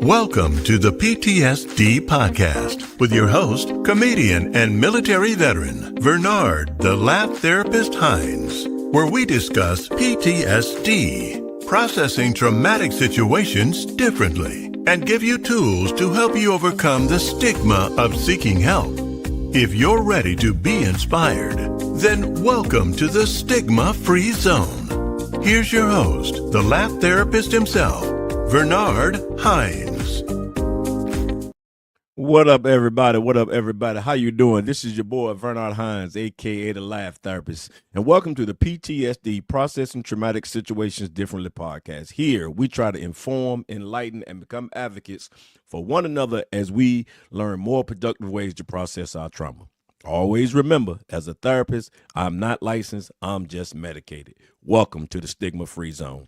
Welcome to the P.T.S.D. podcast with your host, comedian and military veteran, Bernard, the Laugh Therapist Hines, where we discuss P.T.S.D., processing traumatic situations differently, and give you tools to help you overcome the stigma of seeking help. If you're ready to be inspired, then welcome to the Stigma-Free Zone. Here's your host, the Laugh Therapist himself, Bernard Hines. What up, everybody? What up, everybody? How you doing? This is your boy, Bernard Hines, a.k.a. the Laugh Therapist, and welcome to the P.T.S.D. Processing Traumatic Situations Differently podcast. Here, we try to inform, enlighten, and become advocates for one another as we learn more productive ways to process our trauma. Always remember, as a therapist, I'm not licensed, I'm just medicated. Welcome to the Stigma-Free Zone.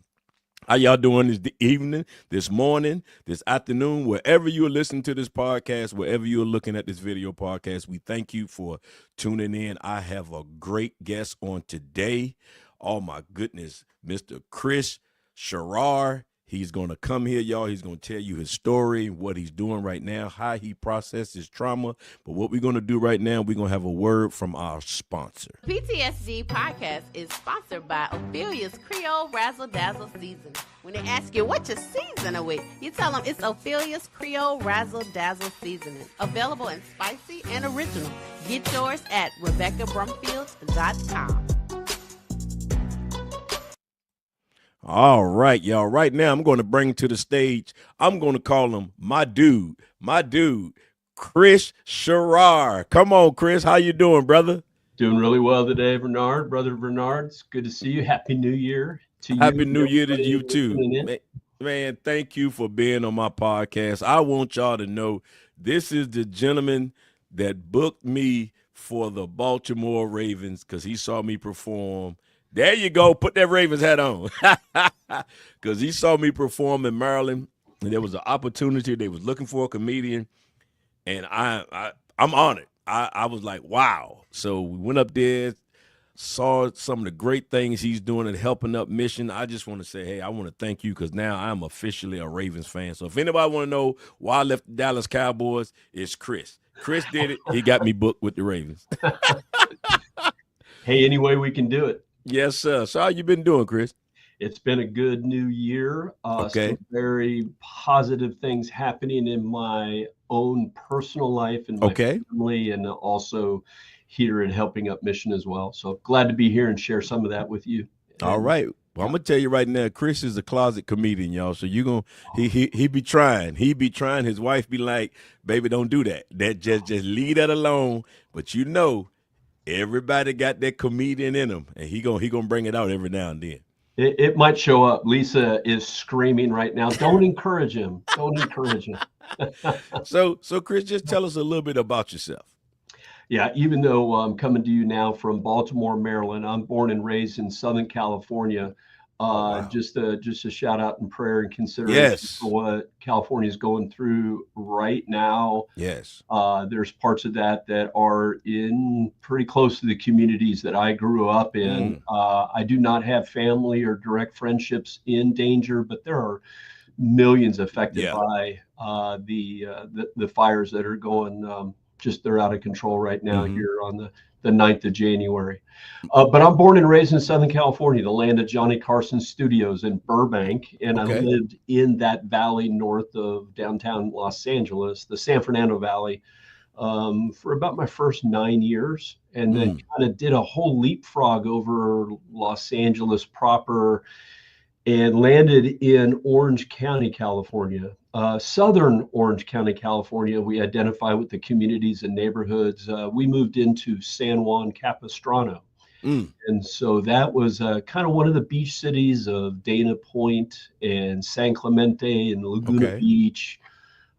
How y'all doing this evening, this morning, this afternoon, wherever you're listening to this podcast, wherever you're looking at this video podcast, we thank you for tuning in. I have a great guest on today. Oh, my goodness, Mr. Kris Sharrar. He's going to come here, y'all. He's going to tell you his story, what he's doing right now, how he processed his trauma. But what we're going to do right now, we're going to have a word from our sponsor. P.T.S.D. podcast is sponsored by Ophelia's Creole Razzle Dazzle Season. When they ask you what you're seasoning with, you tell them it's Ophelia's Creole Razzle Dazzle Seasoning. Available in spicy and original. Get yours at RebeccaBrumfield.com. All right, y'all. Right now, I'm going to bring to the stage, I'm going to call him my dude, Kris Sharrar. Come on, Kris. How you doing, brother? Doing really well today, Bernard. Brother Bernard, it's good to see you. Happy New Year to you. Happy New Year to you, too. Man, thank you for being on my podcast. I want y'all to know this is the gentleman that booked me for the Baltimore Ravens because he saw me perform. There you go. Put that Ravens hat on. Because he saw me perform in Maryland, and there was an opportunity. They was looking for a comedian, and I'm honored. I was like, wow. So we went up there, saw some of the great things he's doing and helping up Mission. I just want to say, hey, I want to thank you because now I'm officially a Ravens fan. So if anybody want to know why I left the Dallas Cowboys, it's Kris. Kris did it. He got me booked with the Ravens. Hey, any way we can do it. Yes, sir. So how you been doing, Kris? It's been a good new year. Okay. Some very positive things happening in my own personal life and my family, and also here in helping up Mission as well. So glad to be here and share some of that with you. All right. Well, I'm gonna tell you right now, Kris is a closet comedian, y'all. So you gonna he be trying. He be trying. His wife be like, baby, don't do that. That just leave that alone. But you know, everybody got that comedian in them, and he gonna bring it out every now and then. It might show up. Lisa is screaming right now. Don't encourage him. Don't encourage him. So Kris, just tell us a little bit about yourself. Yeah, even though I'm coming to you now from Baltimore, Maryland, I'm born and raised in Southern California. Wow. Just a shout out and prayer and consideration for what California is going through right now. Yes. There's parts of that are in pretty close to the communities that I grew up in. I do not have family or direct friendships in danger, but there are millions affected by the fires that are going. They're out of control right now here on the 9th of January. But I'm born and raised in Southern California, the land of Johnny Carson Studios in Burbank. And I lived in that valley north of downtown Los Angeles, the San Fernando Valley, for about my first 9 years. And then kind of did a whole leapfrog over Los Angeles proper and landed in Orange County, California. Southern Orange County, California, we identify with the communities and neighborhoods. We moved into San Juan Capistrano. And so that was kind of one of the beach cities of Dana Point and San Clemente and Laguna Beach.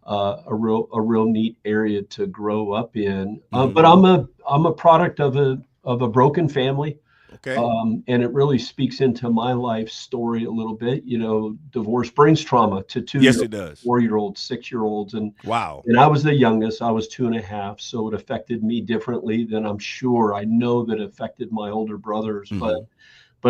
A real neat area to grow up in. But I'm a product of a broken family. And it really speaks into my life story a little bit. You know, divorce brings trauma to two 4-year-olds, 6-year-olds. And wow. And I was the youngest. I was 2.5. So it affected me differently than I know that affected my older brothers. But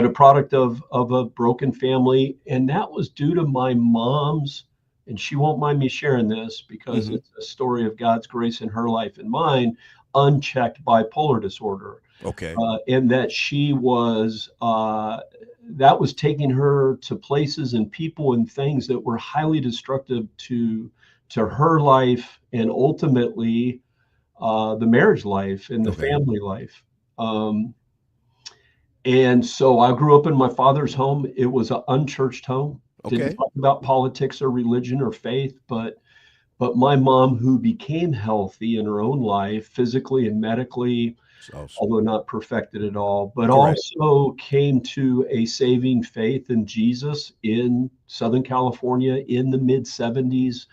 a product of a broken family. And that was due to my mom's and she won't mind me sharing this because it's a story of God's grace in her life and mine, unchecked bipolar disorder. Okay. And that she was, that was taking her to places and people and things that were highly destructive to her life and ultimately the marriage life and the family life. And so I grew up in my father's home. It was an unchurched home. Didn't talk about politics or religion or faith, but my mom, who became healthy in her own life, physically and medically, although not perfected at all, but also came to a saving faith in Jesus in Southern California in the mid 70s.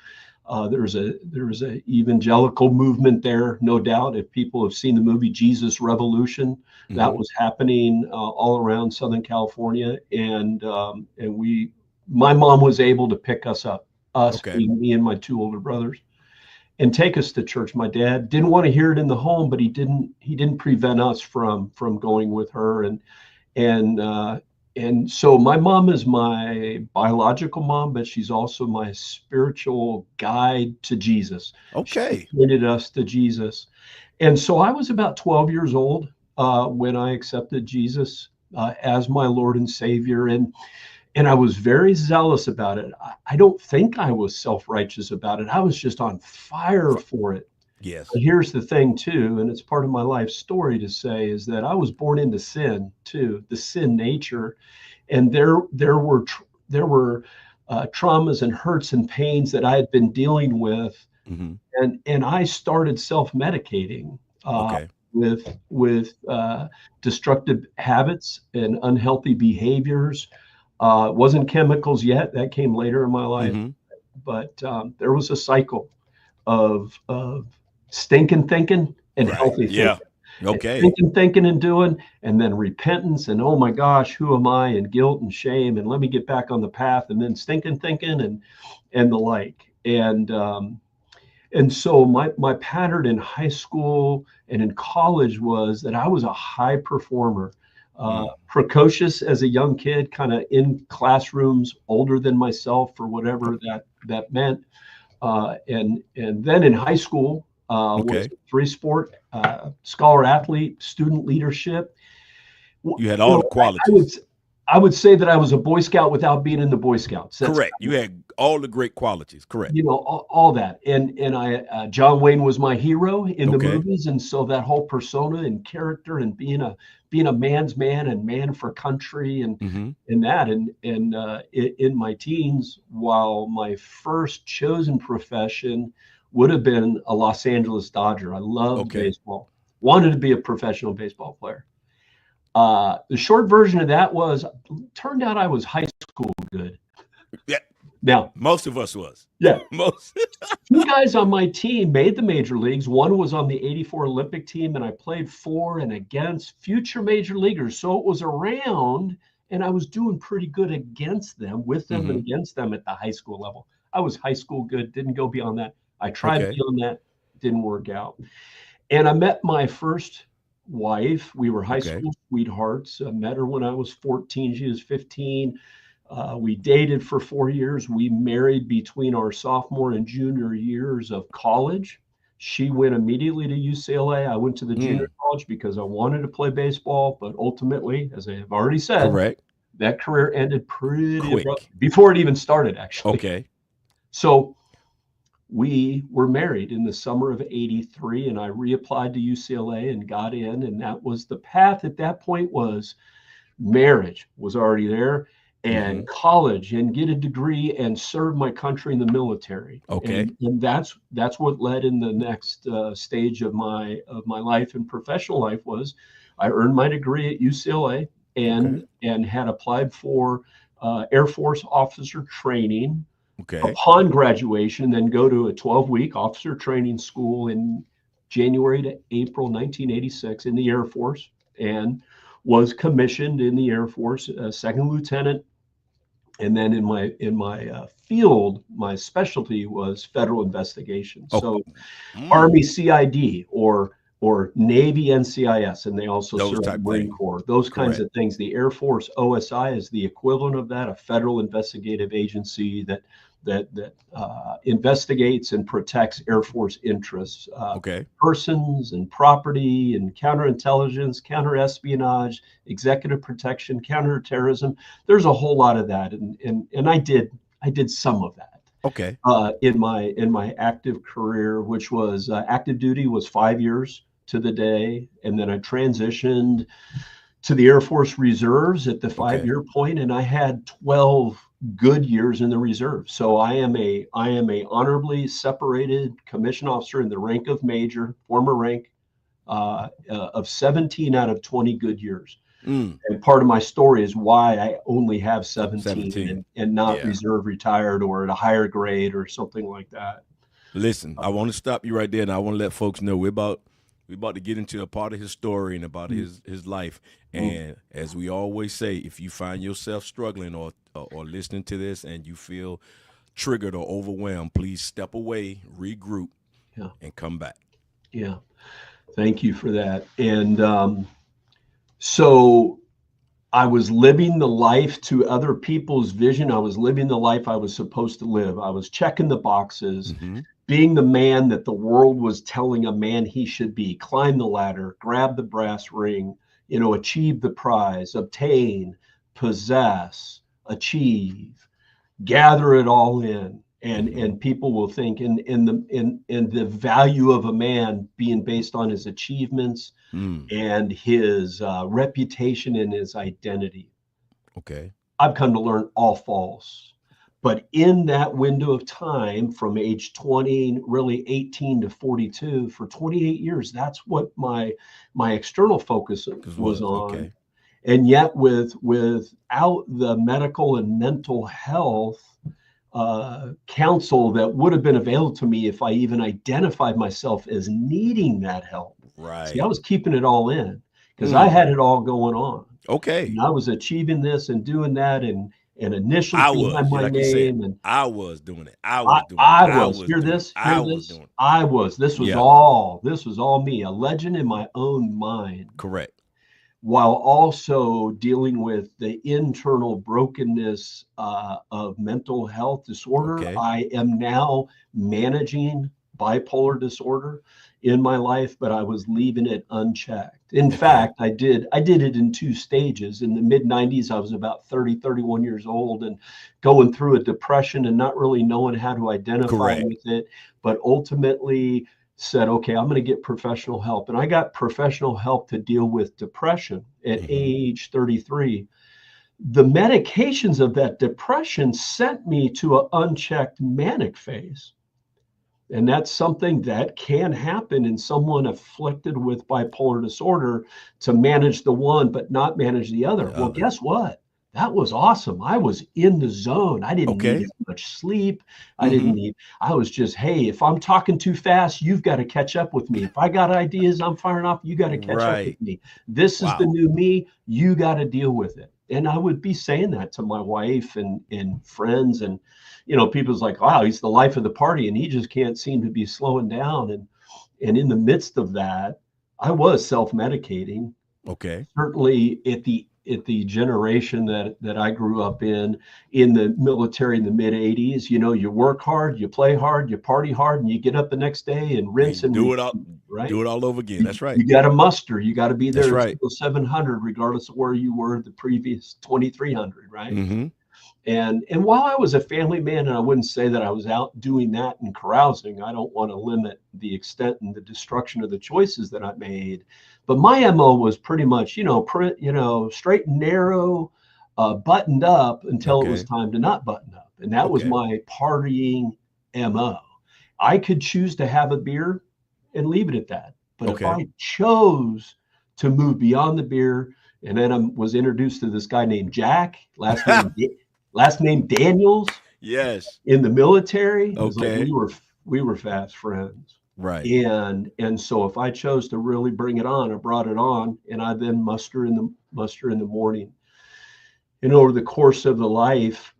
There was a evangelical movement there, no doubt. If people have seen the movie Jesus Revolution, that was happening all around Southern California, and my mom was able to pick us up, being me and my two older brothers, and take us to church. My dad didn't want to hear it in the home, but he didn't prevent us from going with her, and so my mom is my biological mom, but she's also my spiritual guide to Jesus. She pointed us to Jesus. And so I was about 12 years old when I accepted Jesus as my Lord and Savior. And I was very zealous about it. I don't think I was self-righteous about it. I was just on fire for it. Yes. But here's the thing too, and it's part of my life story to say, is that I was born into sin too, the sin nature, and there were traumas and hurts and pains that I had been dealing with, and I started self-medicating with destructive habits and unhealthy behaviors. It wasn't chemicals yet; that came later in my life, but there was a cycle of stinking thinking and healthy thinking. Thinking and doing, and then repentance and oh my gosh, who am I? And guilt and shame, and let me get back on the path, and then stinking thinking and the like. And so my pattern in high school and in college was that I was a high performer, precocious as a young kid, kind of in classrooms older than myself for whatever that meant. And then in high school, was three sport, scholar athlete, student leadership. You had all the qualities. I would say that I was a Boy Scout without being in the Boy Scouts. Correct. You had all the great qualities. Correct. All that. And I John Wayne was my hero in the movies, and so that whole persona and character and being a man's man and man for country and that and in my teens, while my first chosen profession would have been a Los Angeles Dodger. I loved baseball. Wanted to be a professional baseball player. The short version of that was, turned out I was high school good. Yeah. Now, most of us was. Yeah. Most. Two guys on my team made the major leagues. One was on the 84 Olympic team, and I played for and against future major leaguers. So it was around, and I was doing pretty good against them, with them and against them at the high school level. I was high school good, didn't go beyond that. I tried beyond that, didn't work out. And I met my first wife. We were high school sweethearts. I met her when I was 14. She was 15. We dated for 4 years. We married between our sophomore and junior years of college. She went immediately to UCLA. I went to the junior college because I wanted to play baseball, but ultimately, as I have already said, that career ended pretty quick before it even started, actually. So we were married in the summer of '83, and I reapplied to UCLA and got in, and that was the path at that point. Was marriage was already there, and college, and get a degree and serve my country in the military. And that's what led in the next stage of my life and professional life. Was I earned my degree at UCLA and had applied for Air Force officer training upon graduation, then go to a 12-week officer training school in January to April 1986 in the Air Force, and was commissioned in the Air Force, second lieutenant. And then in my field, my specialty was federal investigation. So Army CID or Navy NCIS, and they also serve the Marine Corps, those kinds of things. The Air Force OSI is the equivalent of that, a federal investigative agency that that investigates and protects Air Force interests, persons and property, and counterintelligence, counterespionage, executive protection, counterterrorism. There's a whole lot of that, and I did some of that. Okay. In my active career, which was active duty was 5 years to the day, and then I transitioned to the Air Force Reserves at the 5-year point, and I had 12 good years in the reserve. So I am a honorably separated commissioned officer in the rank of major, former rank, of 17 out of 20 good years. And part of my story is why I only have 17. And not reserve retired or at a higher grade or something like that. Listen, I want to stop you right there, and I want to let folks know we're about to get into a part of his story and about his life. And as we always say, if you find yourself struggling or listening to this and you feel triggered or overwhelmed, please step away, regroup, and come back. Yeah. Thank you for that. And so I was living the life to other people's vision. I was living the life I was supposed to live. I was checking the boxes, being the man that the world was telling a man he should be. Climb the ladder, grab the brass ring, achieve the prize, obtain, possess, achieve, gather it all in. And people will think in the value of a man being based on his achievements and his reputation and his identity. Okay. I've come to learn all false. But in that window of time from age 20, really 18 to 42, for 28 years, that's what my external focus was on. Okay. And yet without the medical and mental health counsel that would have been available to me if I even identified myself as needing that help. Right. See, I was keeping it all in because I had it all going on. Okay. And I was achieving this and doing that and initials behind my name. And I was doing it. I was. This was all me, a legend in my own mind. Correct. While also dealing with the internal brokenness of mental health disorder. Okay. I am now managing bipolar disorder in my life, but I was leaving it unchecked. In fact, I did it in 2 stages. In the mid 90s, I was about 31 years old and going through a depression and not really knowing how to identify with it, but ultimately said, okay, I'm going to get professional help. And I got professional help to deal with depression at age 33. The medications of that depression sent me to an unchecked manic phase. And that's something that can happen in someone afflicted with bipolar disorder, to manage the one but not manage the other. Well, guess what? That was awesome. I was in the zone. I didn't need as much sleep. I was just, hey, if I'm talking too fast, you've got to catch up with me. If I got ideas I'm firing off, you got to catch up with me. This is the new me. You got to deal with it. And I would be saying that to my wife and friends, and people's like, wow, he's the life of the party and he just can't seem to be slowing down. And in the midst of that, I was self-medicating. Okay. Certainly at the generation that I grew up in the military in the mid 80s, you work hard, you play hard, you party hard, and you get up the next day and rinse and do it all, right? Do it all over again. That's right. You got to muster. You got to be there until 700, regardless of where you were the previous 2300, right? Mm-hmm. And while I was a family man, and I wouldn't say that I was out doing that and carousing, I don't want to limit the extent and the destruction of the choices that I made. But my MO was pretty much, straight and narrow, buttoned up until it was time to not button up. And that was my partying MO. I could choose to have a beer and leave it at that. But if I chose to move beyond the beer, and then I was introduced to this guy named Jack, last name Daniels. Yes. In the military. It was like we were fast friends. Right. And so if I chose to really bring it on, I brought it on, and I then muster in the morning. And over the course of the life,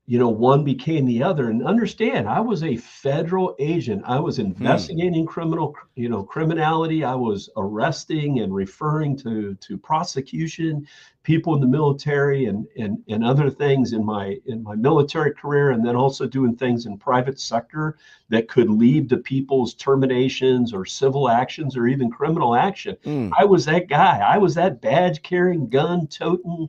one became the other. And understand, I was a federal agent. I was investigating criminality. I was arresting and referring to prosecution, people in the military and other things in my military career, and then also doing things in private sector that could lead to people's terminations or civil actions or even criminal action. I was that guy. I was that badge carrying, gun toting,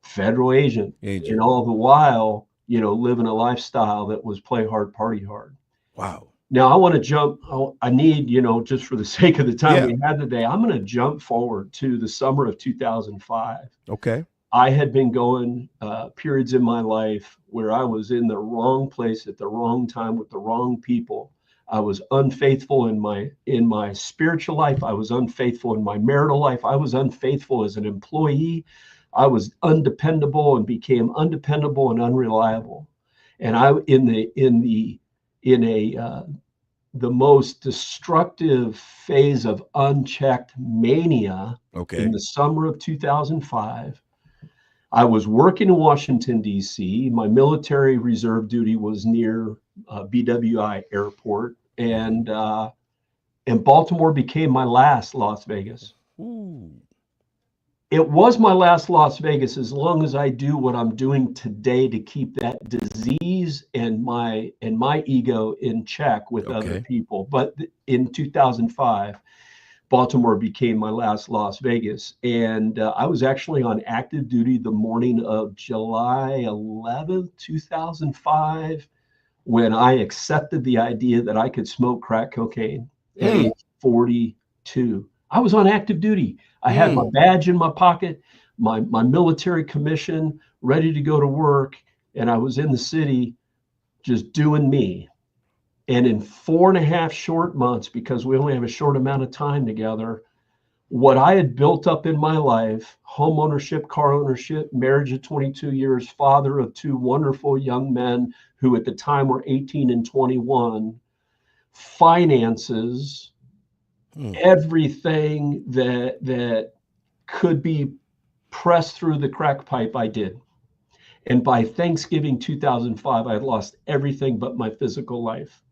federal agent, and all the while, living a lifestyle that was play hard, party hard. Wow. Now I want to jump. I need, just for the sake of the time we had today, I'm going to jump forward to the summer of 2005. Okay. I had been going periods in my life where I was in the wrong place at the wrong time with the wrong people. I was unfaithful in my spiritual life. I was unfaithful in my marital life. I was unfaithful as an employee. I was undependable and became undependable and unreliable. And I the most destructive phase of unchecked mania in the summer of 2005. I was working in Washington, D.C. My military reserve duty was near BWI Airport, and Baltimore became my last Las Vegas. Ooh. It was my last Las Vegas as long as I do what I'm doing today to keep that disease and my ego in check with other people. But in 2005, Baltimore became my last Las Vegas. And I was actually on active duty the morning of July 11th, 2005, when I accepted the idea that I could smoke crack cocaine at age 42. I was on active duty. I had my badge in my pocket, my military commission, ready to go to work. And I was in the city just doing me. And in 4.5 short months, because we only have a short amount of time together, what I had built up in my life, home ownership, car ownership, marriage of 22 years, father of 2 wonderful young men who at the time were 18 and 21, finances, everything that could be pressed through the crack pipe, I did. And by Thanksgiving 2005, I had lost everything but my physical life.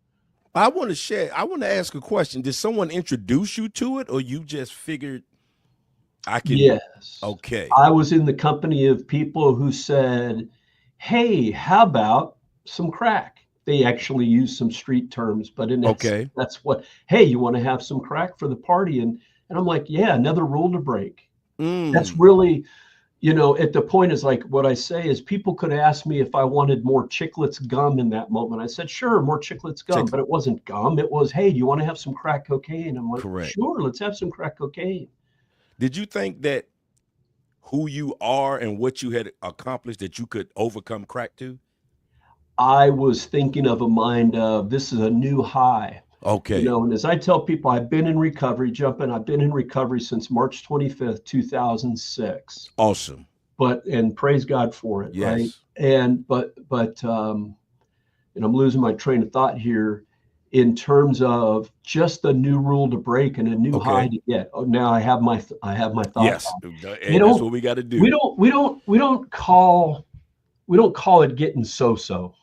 I want to ask a question. Did someone introduce you to it, or you just figured I can? Yes. Okay. I was in the company of people who said, hey, how about some crack? They actually use some street terms, but in that's what, hey, you want to have some crack for the party? And I'm like, yeah, another rule to break. That's really, at the point is like what I say is people could ask me if I wanted more Chiclets gum in that moment. I said, sure, more Chiclets gum, but it wasn't gum. It was, hey, do you want to have some crack cocaine? I'm like, sure, let's have some crack cocaine. Did you think that who you are and what you had accomplished that you could overcome crack too? I was thinking of a mind of this is a new high. Okay. And as I tell people, I've been in recovery, I've been in recovery since March 25th, 2006. Awesome. And praise God for it. Yes. Right. And, and I'm losing my train of thought here in terms of just a new rule to break and a new high to get. Oh, now I have my thought. Yes. And that's what we got to do. We don't call it getting so-so.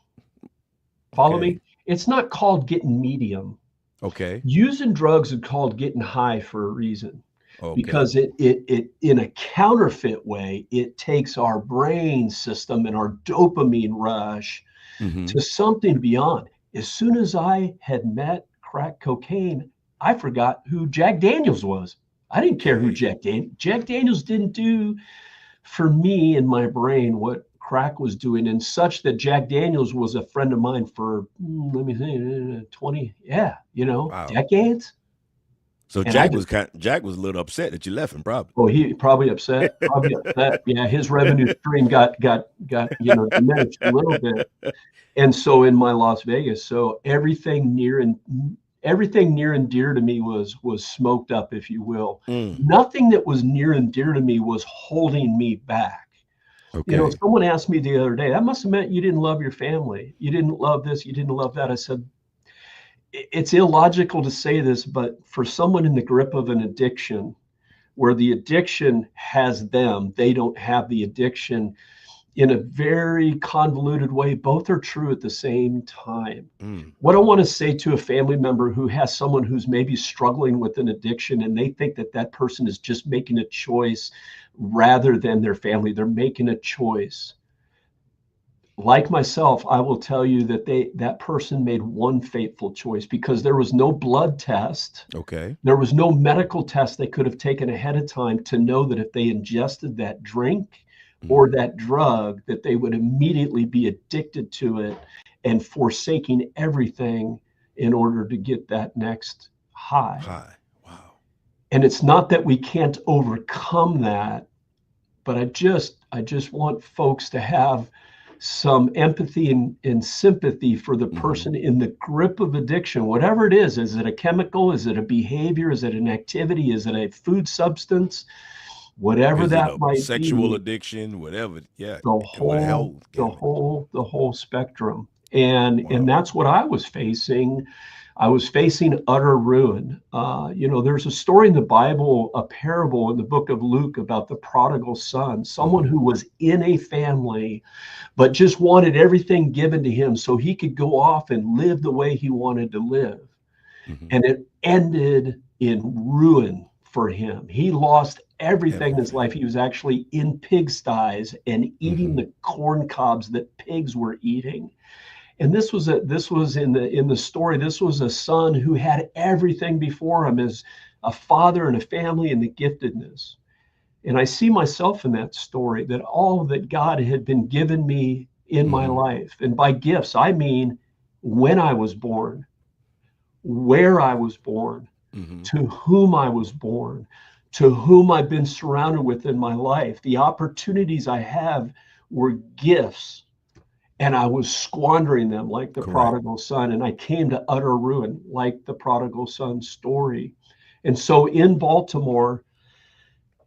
Follow me? It's not called getting medium. Okay. Using drugs is called getting high for a reason. Because it in a counterfeit way, it takes our brain system and our dopamine rush to something beyond. As soon as I had met crack cocaine, I forgot who Jack Daniels was. I didn't care who Jack Daniels didn't do for me in my brain what crack was doing, and such that Jack Daniels was a friend of mine for 20. Wow. Decades. So Jack was a little upset that you left him, probably. Oh, he probably upset. Yeah, his revenue stream got diminished a little bit. And so in my Las Vegas, so everything near and dear to me was smoked up, if you will. Nothing that was near and dear to me was holding me back. Okay. Someone asked me the other day, that must have meant you didn't love your family. You didn't love this. You didn't love that. I said, it's illogical to say this, but for someone in the grip of an addiction, where the addiction has them, they don't have the addiction. in a very convoluted way. Both are true at the same time. Mm. What I want to say to a family member who has someone who's maybe struggling with an addiction, and they think that that person is just making a choice rather than their family, they're making a choice. Like myself, I will tell you that that person made one fateful choice, because there was no blood test. Okay. There was no medical test they could have taken ahead of time to know that if they ingested that drink or that drug, that they would immediately be addicted to it and forsaking everything in order to get that next high. Hi. Wow. And it's not that we can't overcome that, but I just want folks to have some empathy and sympathy for the person in the grip of addiction, whatever it is. Is it a chemical? Is it a behavior? Is it an activity? Is it a food substance? Whatever Is that it a might sexual be, addiction, whatever. Yeah. the whole spectrum. And Wow. that's what I was facing. I was facing utter ruin. There's a story in the Bible, a parable in the book of Luke about the prodigal son, someone who was in a family, but just wanted everything given to him so he could go off and live the way he wanted to live. And it ended in ruin for him. He lost everything in his life. He was actually in pigsties and eating the corn cobs that pigs were eating. And this was in the story. This was a son who had everything before him as a father and a family and the giftedness. And I see myself in that story, that all that God had been given me in my life. And by gifts, I mean when I was born, where I was born, to whom I was born, to whom I've been surrounded with in my life. The opportunities I have were gifts, and I was squandering them like the prodigal son. And I came to utter ruin like the prodigal son story. And so in Baltimore,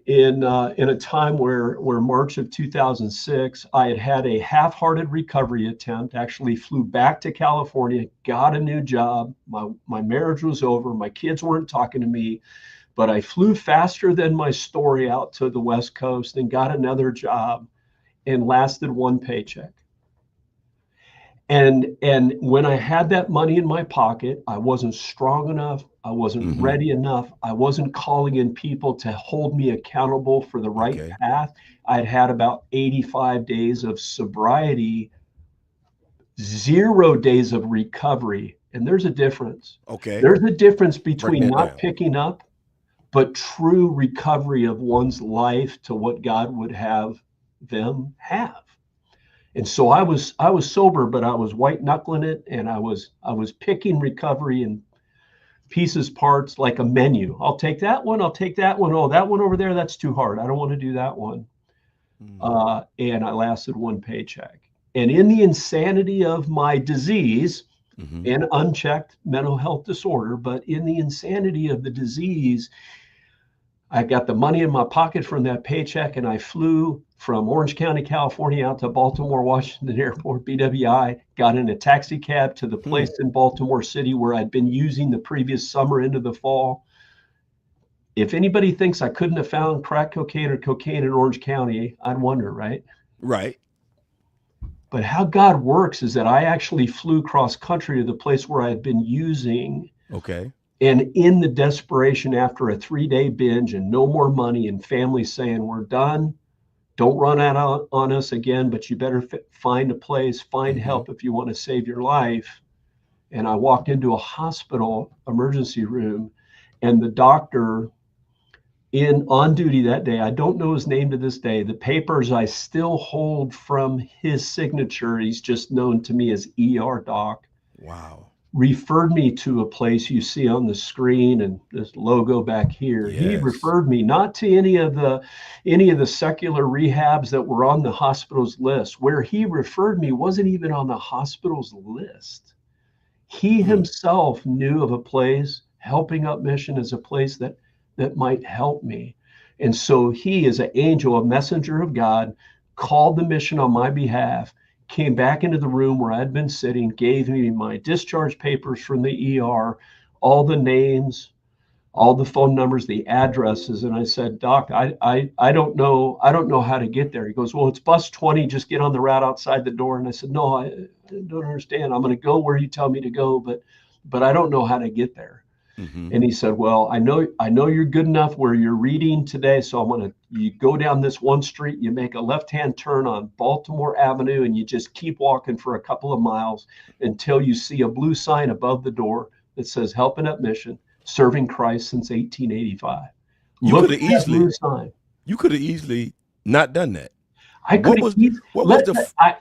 in a time where March of 2006, I had a half-hearted recovery attempt, actually flew back to California, got a new job. My marriage was over. My kids weren't talking to me, but I flew faster than my story out to the West Coast and got another job and lasted one paycheck. And when I had that money in my pocket, I wasn't strong enough. I wasn't ready enough. I wasn't calling in people to hold me accountable for the right path. I'd had about 85 days of sobriety, 0 days of recovery. And there's a difference. Okay. There's a difference between not picking up, but true recovery of one's life to what God would have them have. And so I was sober, but I was white knuckling it, and I was picking recovery in pieces, parts, like a menu. I'll take that one. I'll take that one. Oh, that one over there, that's too hard. I don't want to do that one. And I lasted one paycheck. And in the insanity of my disease and unchecked mental health disorder, but in the insanity of the disease, I got the money in my pocket from that paycheck, and I flew from Orange County, California, out to Baltimore Washington Airport, BWI, got in a taxi cab to the place in Baltimore City where I'd been using the previous summer into the fall. If anybody thinks I couldn't have found crack cocaine or cocaine in Orange County, I'd wonder, right? Right. But how God works is that I actually flew cross country to the place where I had been using. Okay. And in the desperation after a 3-day binge and no more money, and family saying, we're done, don't run out on us again, but you better find a place, find help if you want to save your life. And I walked into a hospital emergency room, and the doctor on duty that day, I don't know his name to this day, the papers I still hold from his signature, he's just known to me as ER doc. Wow. Referred me to a place you see on the screen and this logo back here. Yes. He referred me not to any of the secular rehabs that were on the hospital's list. Where he referred me wasn't even on the hospital's list. He himself knew of a place, Helping Up Mission is a place that might help me. And so he, as an angel, a messenger of God, called the mission on my behalf, came back into the room where I'd been sitting, gave me my discharge papers from the ER, all the names, all the phone numbers, the addresses. And I said, Doc, I don't know how to get there. He goes, well, it's bus 20. Just get on the route outside the door. And I said, no, I don't understand. I'm going to go where you tell me to go, but I don't know how to get there. Mm-hmm. And he said, well, I know you're good enough where you're reading today. So you go down this one street, you make a left-hand turn on Baltimore Avenue, and you just keep walking for a couple of miles until you see a blue sign above the door that says Helping Up Mission, serving Christ since 1885. Look at that blue sign. You could have easily not done that. I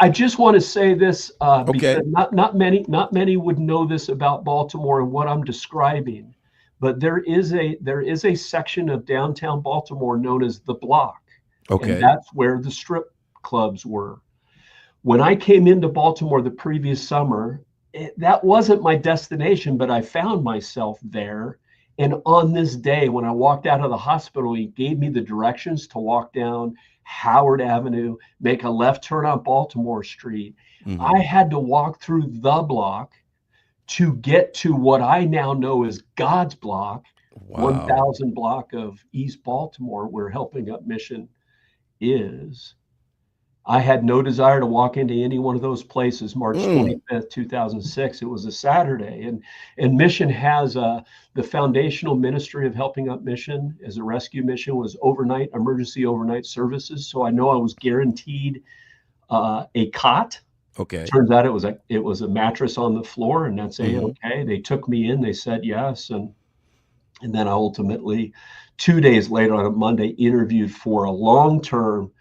just want to say this because not many would know this about Baltimore and what I'm describing, but there is a section of downtown Baltimore known as the Block, and that's where the strip clubs were. When I came into Baltimore the previous summer, that wasn't my destination, but I found myself there. And on this day, when I walked out of the hospital, he gave me the directions to walk down Howard Avenue, make a left turn on Baltimore Street. Mm-hmm. I had to walk through the block to get to what I now know is God's block, 1000 block of East Baltimore, where Helping Up Mission is. I had no desire to walk into any one of those places. March 25th, 2006. It was a Saturday. And Mission has the foundational ministry of Helping Up Mission as a rescue mission was emergency overnight services. So I know I was guaranteed a cot. Okay. Turns out it was a mattress on the floor, and that's okay. They took me in. They said yes. And then I ultimately, 2 days later on a Monday, interviewed for a long-term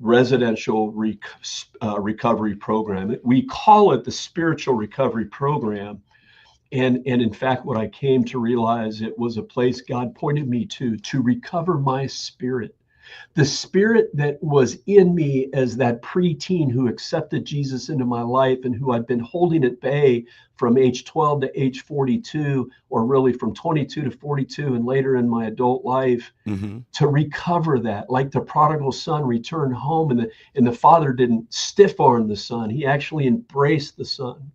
residential recovery program. We call it the spiritual recovery program. And in fact, what I came to realize, it was a place God pointed me to recover my spirit. The spirit that was in me as that preteen who accepted Jesus into my life and who I'd been holding at bay from age 12 to age 42, or really from 22 to 42 and later in my adult life, to recover that. Like the prodigal son returned home, and the father didn't stiff arm the son. He actually embraced the son.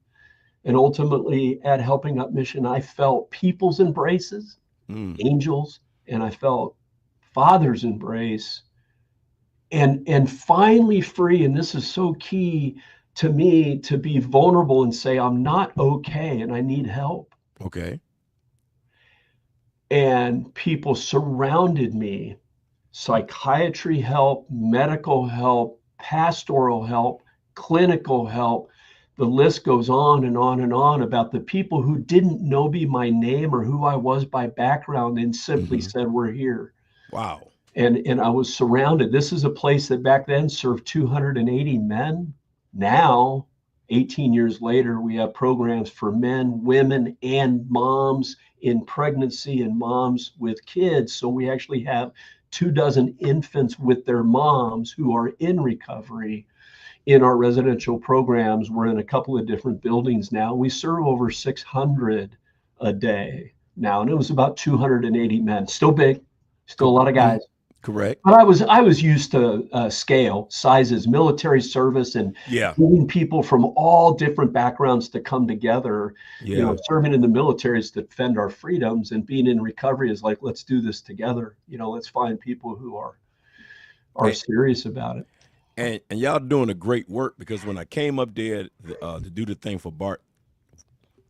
And ultimately at Helping Up Mission, I felt people's embraces, angels, and I felt Father's embrace, and finally free. And this is so key to me, to be vulnerable and say, I'm not okay and I need help. Okay. And people surrounded me, psychiatry help, medical help, pastoral help, clinical help. The list goes on and on and on about the people who didn't know me by name or who I was by background and simply said, we're here. Wow. And I was surrounded. This is a place that back then served 280 men. Now, 18 years later, we have programs for men, women, and moms in pregnancy and moms with kids. So we actually have 24 infants with their moms who are in recovery in our residential programs. We're in a couple of different buildings now. We serve over 600 a day now, and it was about 280 men. Still big. Still a lot of guys. Correct. But I was used to scale, sizes, military service, and getting people from all different backgrounds to come together. Yeah. You know, serving in the military is to defend our freedoms, and being in recovery is like, let's do this together. You know, let's find people who are serious about it. And y'all doing a great work, because when I came up there to do the thing for Bart,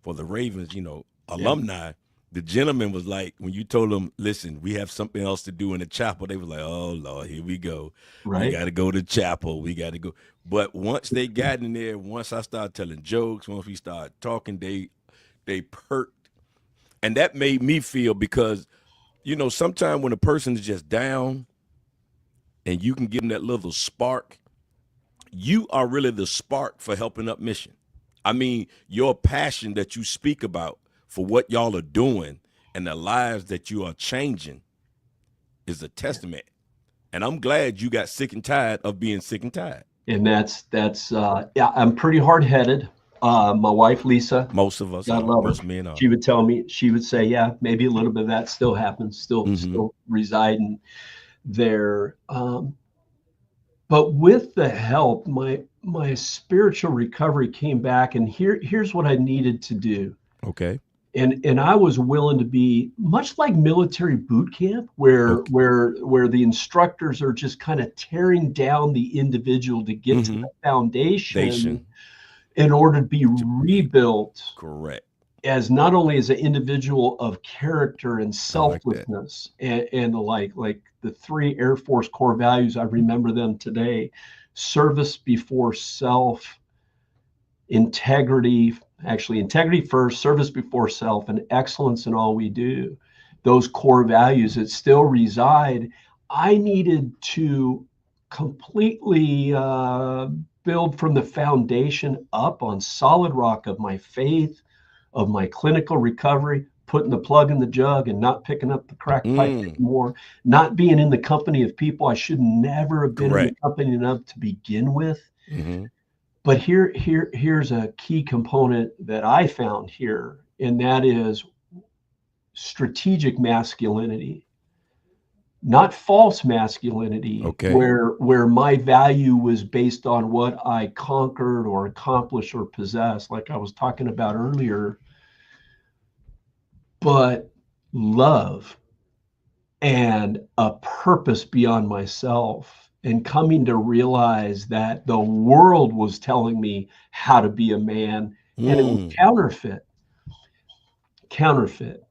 for the Ravens, you know, alumni, the gentleman was like, when you told them, listen, we have something else to do in the chapel, they were like, oh, Lord, here we go. Right. We got to go to chapel. We got to go. But once they got in there, once I started telling jokes, once we started talking, they perked. And that made me feel, because, you know, sometimes when a person is just down and you can give them that little spark, you are really the spark for Helping Up Mission. I mean, your passion that you speak about for what y'all are doing and the lives that you are changing is a testament. And I'm glad you got sick and tired of being sick and tired. And that's I'm pretty hard-headed. My wife, Lisa, most of us, God love her, most men are. She would say, yeah, maybe a little bit of that still happens, still residing there. But with the help, my spiritual recovery came back, and here's what I needed to do. Okay. And I was willing to be much like military boot camp, where Okay. where the instructors are just kind of tearing down the individual to get to the foundation Nation. in order to be rebuilt Correct. as not only as an individual of character and I like that. selflessness and like the three Air Force core values, I remember them today: service before self, integrity, actually integrity first, service before self, and excellence in all we do. Those core values that still reside. I needed to completely build from the foundation up on solid rock of my faith, of my clinical recovery, putting the plug in the jug and not picking up the crack pipe anymore, not being in the company of people I should never have been in the Correct. company of to begin with. Mm-hmm. But here's a key component that I found here, and that is strategic masculinity, not false masculinity, Okay. where my value was based on what I conquered or accomplished or possessed, like I was talking about earlier, but love and a purpose beyond myself, and coming to realize that the world was telling me how to be a man, and it was counterfeit.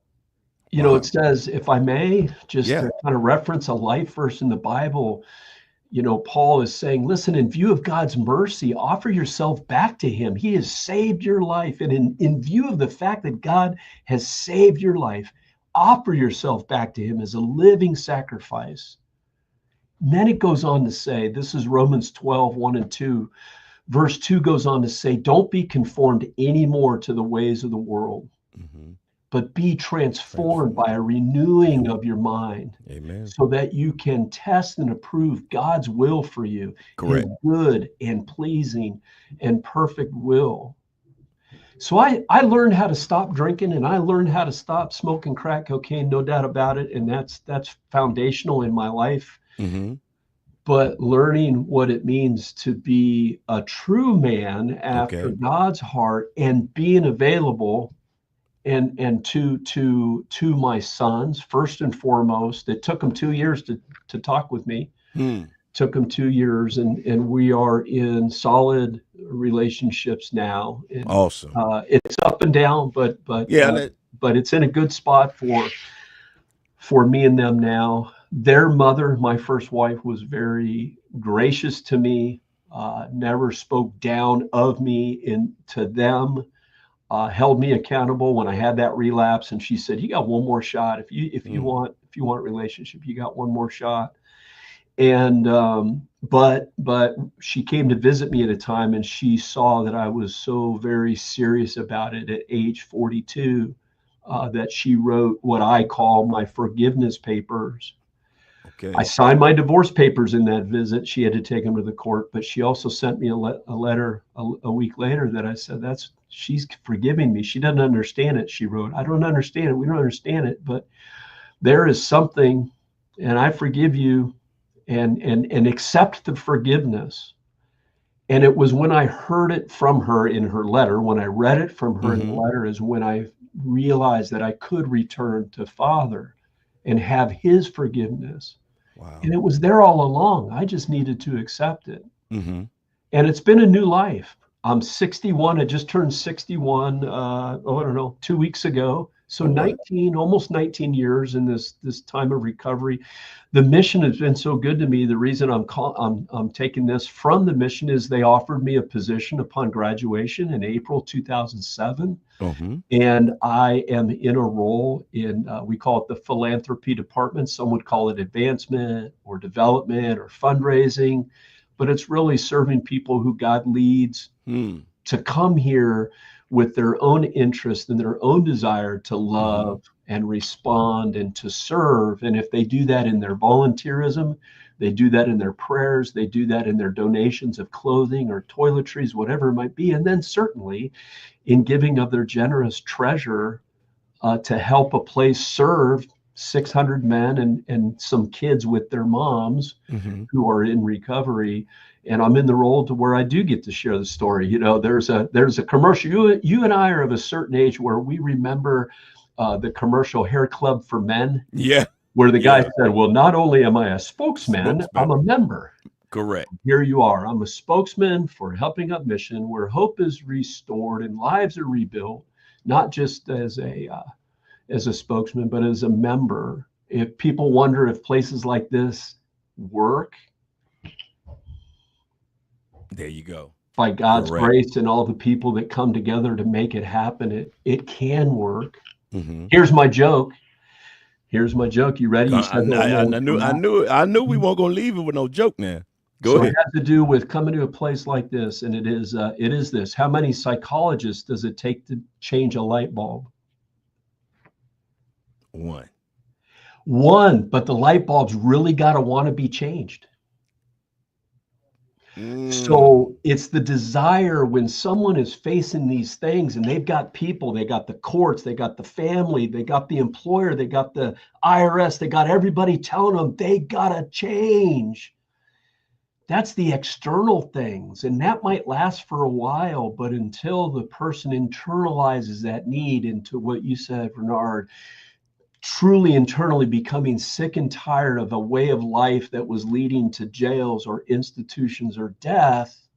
You know, it Wow. says, if I may, just Yeah. to kind of reference a life verse in the Bible, you know, Paul is saying, listen, in view of God's mercy, offer yourself back to him. He has saved your life. And in view of the fact that God has saved your life, offer yourself back to him as a living sacrifice. And then it goes on to say, this is Romans 12, 1 and 2. Verse 2 goes on to say, don't be conformed anymore to the ways of the world, but be transformed by a renewing of your mind, Amen. so that you can test and approve God's will for you, his Correct. good and pleasing and perfect will. So I learned how to stop drinking, and I learned how to stop smoking crack cocaine, no doubt about it. And that's foundational in my life. Mm-hmm. But learning what it means to be a true man after Okay. God's heart, and being available and to my sons first and foremost. It took them 2 years to talk with me. Took them 2 years, and we are in solid relationships now. And Awesome. it's up and down, but Yeah. but it's in a good spot for me and them now. Their mother, my first wife, was very gracious to me, never spoke down of me to them, held me accountable when I had that relapse. And she said, you got one more shot. If you want relationship, you got one more shot. And but she came to visit me at a time, and she saw that I was so very serious about it at age 42, that she wrote what I call my forgiveness papers. Okay. I signed my divorce papers in that visit. She had to take them to the court, but she also sent me a letter a week later that I said, she's forgiving me. She doesn't understand it. She wrote, I don't understand it. We don't understand it, but there is something, and I forgive you, and accept the forgiveness. And it was when I heard it from her in her letter, when I read it from her in the letter, is when I realized that I could return to Father and have his forgiveness. Wow. And it was there all along. I just needed to accept it. Mm-hmm. And it's been a new life. I'm 61. I just turned 61, I don't know, 2 weeks ago. So 19, almost 19 years in this time of recovery. The mission has been so good to me. The reason I'm taking this from the mission is they offered me a position upon graduation in April 2007. Mm-hmm. And I am in a role in, we call it the philanthropy department. Some would call it advancement or development or fundraising, but it's really serving people who God leads to come here with their own interest and their own desire to love and respond and to serve. And if they do that in their volunteerism, they do that in their prayers, they do that in their donations of clothing or toiletries, whatever it might be. And then certainly in giving of their generous treasure to help a place serve 600 men and some kids with their moms who are in recovery. And I'm in the role to where I do get to share the story. You know, there's a commercial. You and I are of a certain age where we remember the commercial Hair Club for Men. Yeah. Where the guy said, well, not only am I a spokesman, I'm a member. Correct. Here you are. I'm a spokesman for Helping Up Mission, where hope is restored and lives are rebuilt, not just as a spokesman, but as a member. If people wonder if places like this work, there you go. By God's grace and all the people that come together to make it happen, it can work. Here's my joke. You ready? You said I knew we weren't gonna leave it with no joke now. Go ahead. It has to do with coming to a place like this, and it is this. How many psychologists does it take to change a light bulb? One, but the light bulb's really got to want to be changed. So it's the desire when someone is facing these things and they've got people, they got the courts, they got the family, they got the employer, they got the IRS, they got everybody telling them they got to change. That's the external things. And that might last for a while, but until the person internalizes that need into what you said, Bernard, truly internally becoming sick and tired of a way of life that was leading to jails or institutions or death,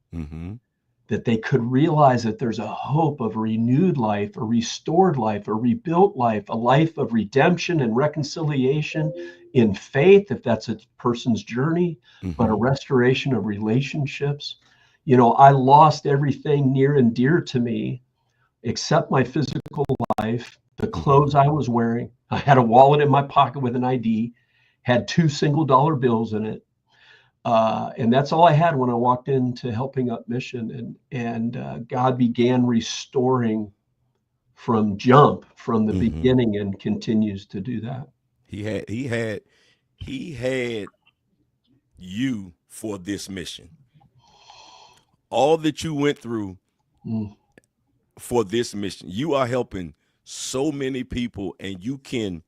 that they could realize that there's a hope of a renewed life, a restored life, a rebuilt life, a life of redemption and reconciliation in faith, if that's a person's journey, but a restoration of relationships. You know, I lost everything near and dear to me except my physical life, the clothes I was wearing. I had a wallet in my pocket with an ID, had 2 single-dollar bills in it. And that's all I had when I walked into Helping Up Mission. And God began restoring from the beginning, and continues to do that. He had you for this mission. All that you went through for this mission. You are helping so many people, and you can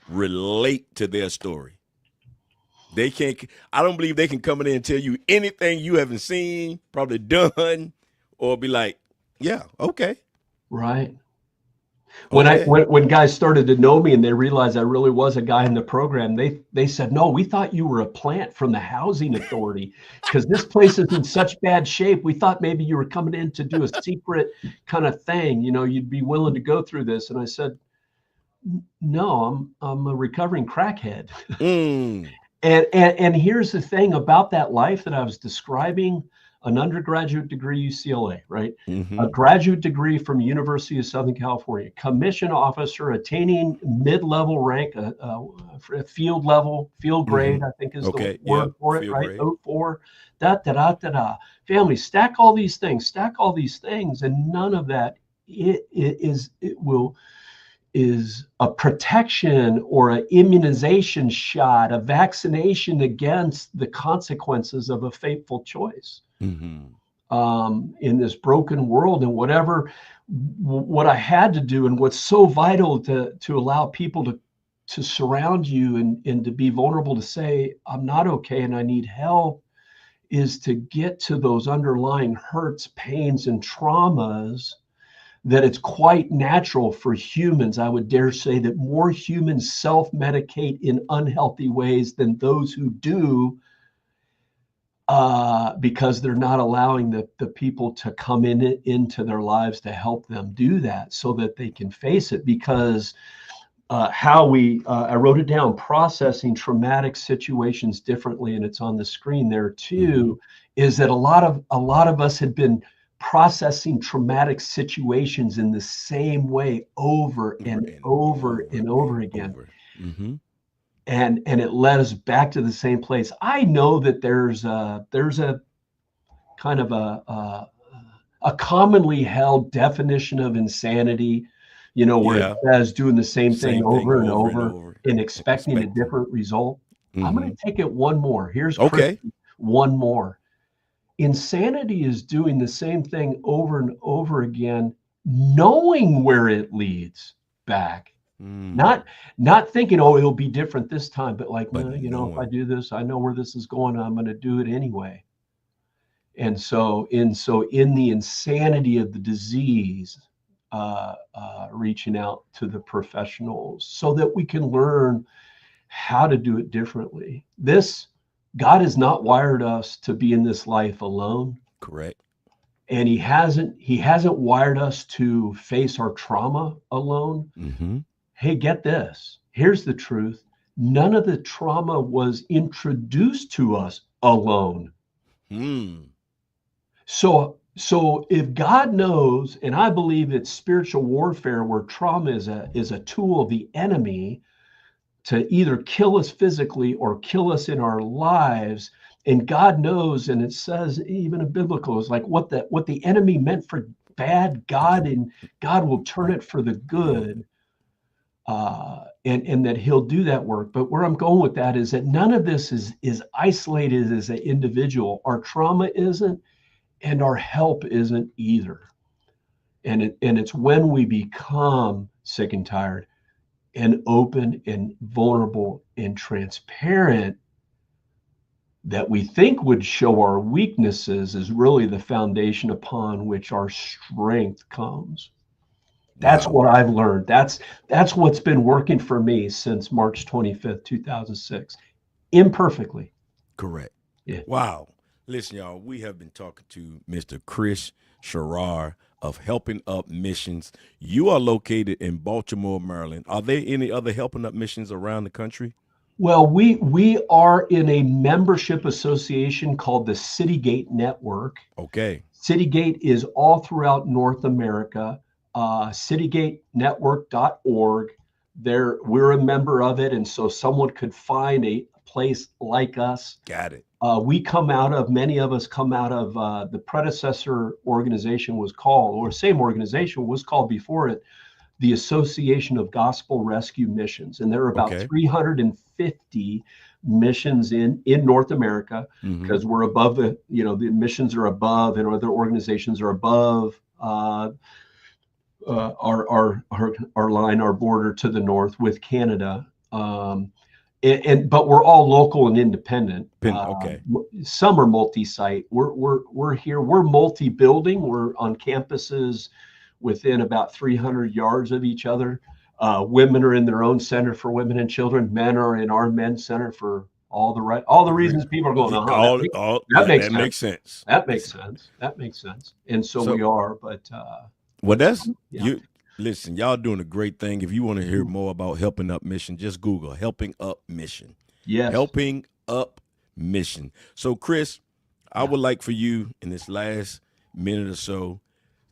relate to their story. They can't, I don't believe they can come in and tell you anything you haven't seen, probably done, or be like, yeah, okay. Right. When guys started to know me and they realized I really was a guy in the program, they said, no, we thought you were a plant from the housing authority because this place is in such bad shape. We thought maybe you were coming in to do a secret kind of thing. You know, you'd be willing to go through this. And I said, no, I'm a recovering crackhead. And here's the thing about that life that I was describing. An undergraduate degree, UCLA, right? A graduate degree from University of Southern California, commission officer, attaining mid-level rank, a field grade, I think is the word for it, right? 04, Family, stack all these things, and none of that is a protection or an immunization shot, a vaccination against the consequences of a fateful choice. In this broken world. And what I had to do, and what's so vital to allow people to surround you and to be vulnerable, to say, I'm not okay and I need help, is to get to those underlying hurts, pains, and traumas that it's quite natural for humans. I would dare say that more humans self-medicate in unhealthy ways than those who do, because they're not allowing the people to come into their lives to help them do that so that they can face it. Because I wrote it down, processing traumatic situations differently, and it's on the screen there too, is that a lot of us had been processing traumatic situations in the same way over and over again. And it led us back to the same place. I know that there's a kind of a commonly held definition of insanity, you know, where it says doing the same thing over and over and expecting a different result. I'm going to take it one more. Here's one more. Insanity is doing the same thing over and over again, knowing where it leads back Not thinking, oh, it'll be different this time, but like, But no, if I knowing, do this, I know where this is going. I'm going to do it anyway. And so in the insanity of the disease, reaching out to the professionals so that we can learn how to do it differently. God has not wired us to be in this life alone. correct. And he hasn't wired us to face our trauma alone. Mm-hmm. Hey, get this. Here's the truth. None of the trauma was introduced to us alone. So if God knows, and I believe it's spiritual warfare where trauma is a tool of the enemy to either kill us physically or kill us in our lives, and God knows, and it says even in biblical, it's like what the enemy meant for bad, God will turn it for the good. And that he'll do that work. But where I'm going with that is that none of this is isolated as an individual. Our trauma isn't, and our help isn't either. And it's when we become sick and tired and open and vulnerable and transparent that we think would show our weaknesses is really the foundation upon which our strength comes. That's Wow. what I've learned. That's what's been working for me since March 25th, 2006. Imperfectly. Correct. Yeah. Wow. Listen, y'all, we have been talking to Mr. Kris Sharrar of Helping Up Missions. You are located in Baltimore, Maryland. Are there any other Helping Up Missions around the country? Well, we are in a membership association called the Citygate Network. Okay. Citygate is all throughout North America. Citygatenetwork.org. We're a member of it, and so someone could find a place like us. Got it. Many of us come out of the predecessor organization was called, or same organization was called before it, the Association of Gospel Rescue Missions. And there are about 350 missions in North America, because we're above the missions are above, and other organizations are above our line, our border to the north with Canada. But we're all local and independent. Okay. Some are multi-site. We're here. We're multi-building. We're on campuses within about 300 yards of each other. Women are in their own center for women and children. Men are in our men's center for all the reasons people are going. That makes sense. That makes sense. That makes sense. And so we are. But well, that's you. Listen, y'all doing a great thing. If you want to hear more about Helping Up Mission, just Google Helping Up Mission. Yes. Helping Up Mission. So, Kris, I would like for you in this last minute or so,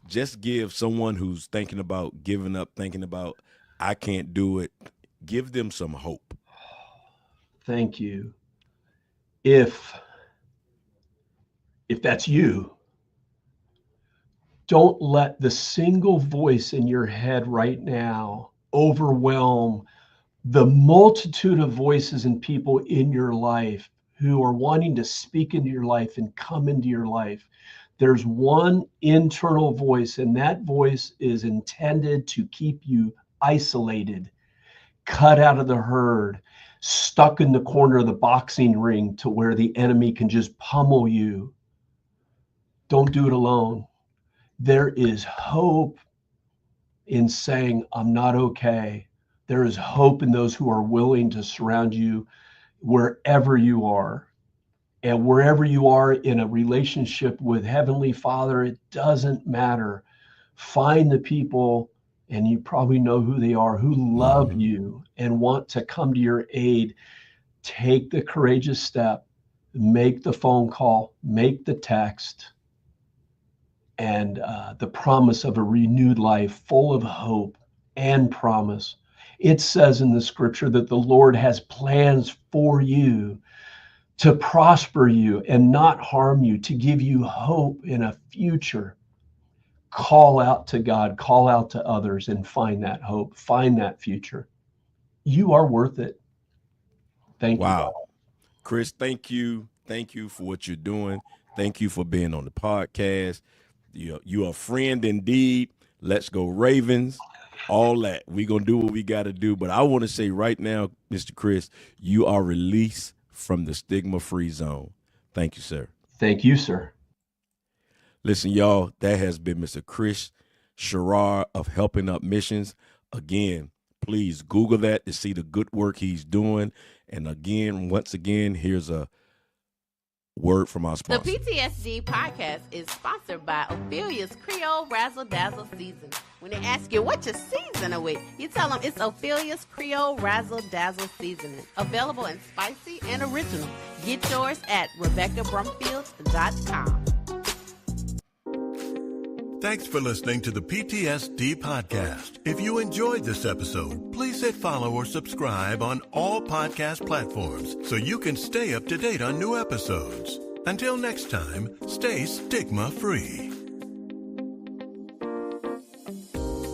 just give someone who's thinking about giving up, thinking about, I can't do it, give them some hope. Thank you. If that's you, don't let the single voice in your head right now overwhelm the multitude of voices and people in your life who are wanting to speak into your life and come into your life. There's one internal voice, and that voice is intended to keep you isolated, cut out of the herd, stuck in the corner of the boxing ring to where the enemy can just pummel you. Don't do it alone. There is hope in saying, I'm not okay. There is hope in those who are willing to surround you wherever you are. And wherever you are in a relationship with Heavenly Father, it doesn't matter. Find the people, and you probably know who they are, who love you and want to come to your aid. Take the courageous step, make the phone call, make the text, and the promise of a renewed life full of hope and promise. It says in the scripture that the Lord has plans for you to prosper you and not harm you, to give you hope in a future. Call out to God, call out to others, and find that hope, find that future. You are worth it. Thank you. Wow. Kris, thank you. Thank you for what you're doing. Thank you for being on the podcast. You're a friend indeed. Let's go Ravens. all that. We're going to do what we got to do. But I want to say right now, Mr. Kris, you are released from the stigma-free zone. Thank you, sir. Thank you, sir. Listen, y'all, that has been Mr. Kris Sharrar of Helping Up Missions. Again, please Google that to see the good work he's doing. And again, once again, here's a word from our sponsor. The P.T.S.D. podcast is sponsored by Ophelia's Creole Razzle Dazzle Season. When they ask you what you're seasoning with, you tell them it's Ophelia's Creole Razzle Dazzle Seasoning. Available in spicy and original. Get yours at RebeccaBrumfield.com. Thanks for listening to the P.T.S.D. podcast. If you enjoyed this episode, please hit follow or subscribe on all podcast platforms so you can stay up to date on new episodes. Until next time, stay stigma-free.